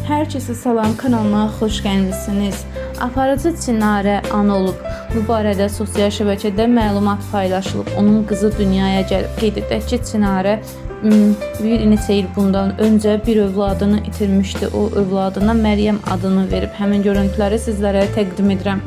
Herkese salam, kanalıma xoş gəlmisiniz. Aparıcı Çinarə ana olub. Bu barədə sosial şəbəkədə məlumat paylaşılıb. Onun qızı dünyaya gəlib. Qeyd edək ki, Çinarə bir neçə il bundan öncə bir övladını itirmişdi. O övladına Məryəm adını verib. Həmin görüntüləri sizlərə təqdim edirəm.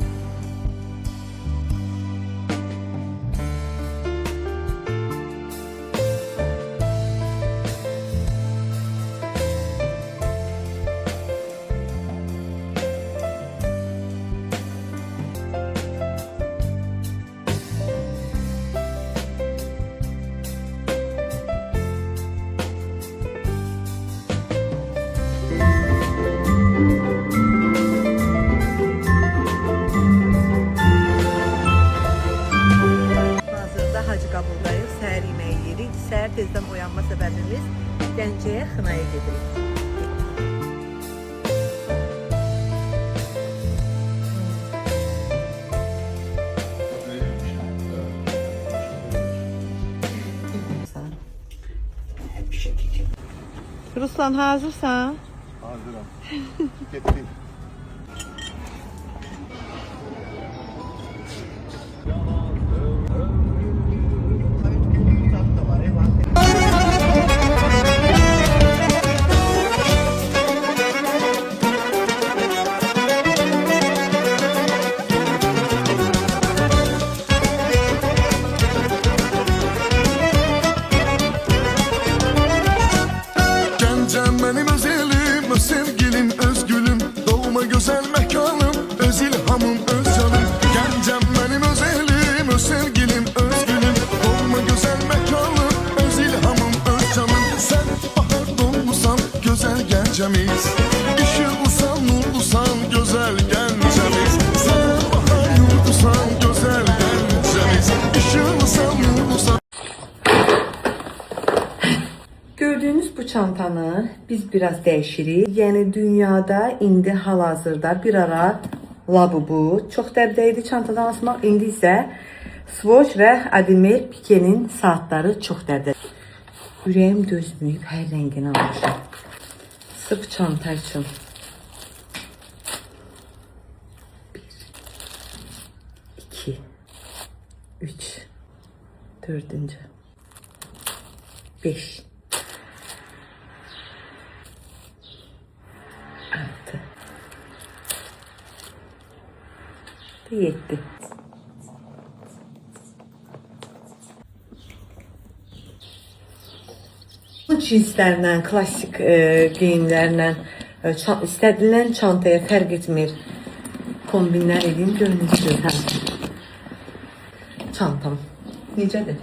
Qabuldayıq, səhər yeməyi yedik. Səhər tezdən oyanma səbəbimiz Gəncəyə xınaya gedirik. Ruslan, hazırsan? Hazırım. Getdik. Benim özelim, öz sevgilim, öz gülüm, doğma güzel mekanım, öz ilhamım, öz canım. Gencem benim özelim, öz sevgilim, öz gülüm, doğma güzel mekanım, öz ilhamım, öz canım. Sen bahar dolmusan, güzel gencemiz, ışıklısan, nurlusan, güzel gencemiz. Sen bahar yurdusan, güzel gencemiz, ışıklısan, nurlusan. Gördüğünüz bu çantanı biz biraz değişirik. Yani dünyada indi hal-hazırda bir ara Labubu çox dəbdəydi çantadan asmaq. İndi isə Swatch və Ademir Pike'nin saatları çox dəbdəydi. Ürəyim dözməyib hər rəngini almışam. Sırf çanta üçün. 1, 2, 3, 4, 5. 6 7. Bu cinslərlə, klasik geyimlərlə istədilən çantaya fərq etmir. Kombinlər edeyim, görünür gözəl. Çantam necədir?